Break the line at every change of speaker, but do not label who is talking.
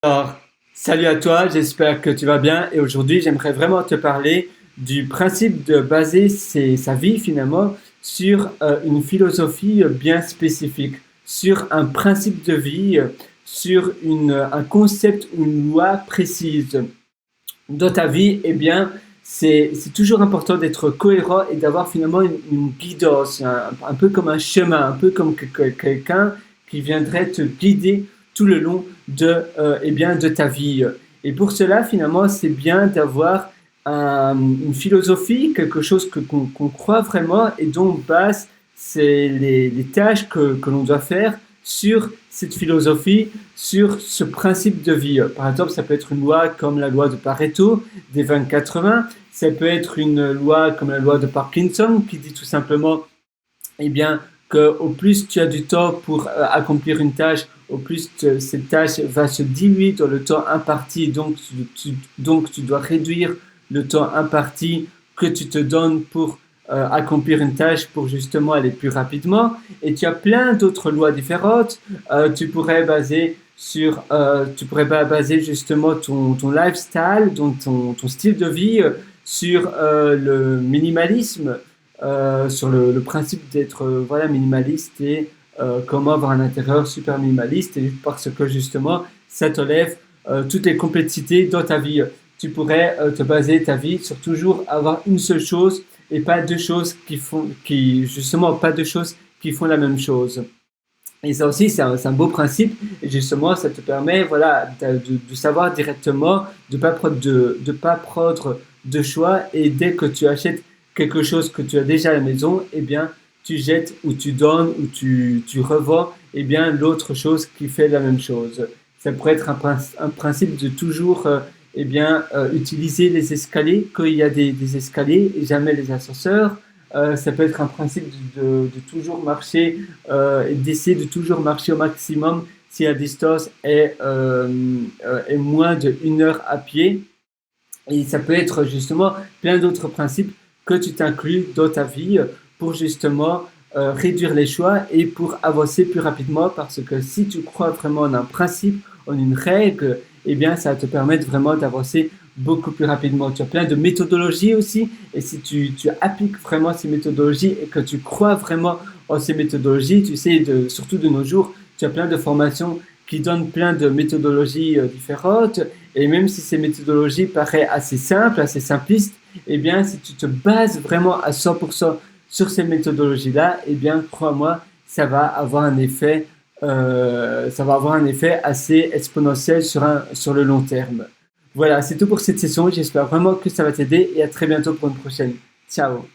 Alors, salut à toi, j'espère que tu vas bien et aujourd'hui j'aimerais vraiment te parler du principe de baser sa vie finalement sur une philosophie bien spécifique, sur un principe de vie, sur un concept ou une loi précise. Dans ta vie, eh bien, c'est toujours important d'être cohérent et d'avoir finalement une guidance, un peu comme un chemin, un peu comme quelqu'un qui viendrait te guider tout le long eh bien, de ta vie. Et pour cela, finalement, c'est bien d'avoir une philosophie, quelque chose qu'on croit vraiment et dont on base les tâches que l'on doit faire sur cette philosophie, sur ce principe de vie. Par exemple, ça peut être une loi comme la loi de Pareto des 20-80, ça peut être une loi comme la loi de Parkinson qui dit tout simplement, eh bien, qu'au plus tu as du temps pour accomplir une tâche, au plus cette tâche va se diluer dans le temps imparti, donc tu dois réduire le temps imparti que tu te donnes pour accomplir une tâche pour justement aller plus rapidement. Et tu as plein d'autres lois différentes. Tu pourrais baser justement ton lifestyle, donc ton style de vie sur le minimalisme, sur le principe d'être voilà minimaliste et comment avoir un intérieur super minimaliste et parce que justement ça t'enlève toutes les complexités dans ta vie. Tu pourrais te baser ta vie sur toujours avoir une seule chose et pas deux choses justement pas deux choses qui font la même chose. Et ça aussi, c'est un beau principe. Et justement, ça te permet, voilà, de savoir directement, de pas prendre de choix. Et dès que tu achètes quelque chose que tu as déjà à la maison, eh bien, tu jettes ou tu donnes ou tu revends, eh bien, l'autre chose qui fait la même chose. Ça pourrait être un principe de toujours, utiliser les escaliers, qu'il y a des escaliers et jamais les ascenseurs. Ça peut être un principe de toujours marcher et d'essayer de toujours marcher au maximum si la distance est moins de 1 heure à pied. Et ça peut être justement plein d'autres principes que tu t'inclus dans ta vie pour justement réduire les choix et pour avancer plus rapidement parce que si tu crois vraiment en un principe, en une règle, eh bien ça va te permettre vraiment d'avancer beaucoup plus rapidement. Tu as plein de méthodologies aussi et si tu appliques vraiment ces méthodologies et que tu crois vraiment en ces méthodologies, tu sais, surtout de nos jours, tu as plein de formations qui donnent plein de méthodologies différentes et même si ces méthodologies paraissent assez simples, assez simplistes, eh bien si tu te bases vraiment à 100% sur ces méthodologies-là, eh bien crois-moi, ça va avoir un effet assez exponentiel sur le long terme. Voilà, c'est tout pour cette session. J'espère vraiment que ça va t'aider et à très bientôt pour une prochaine. Ciao!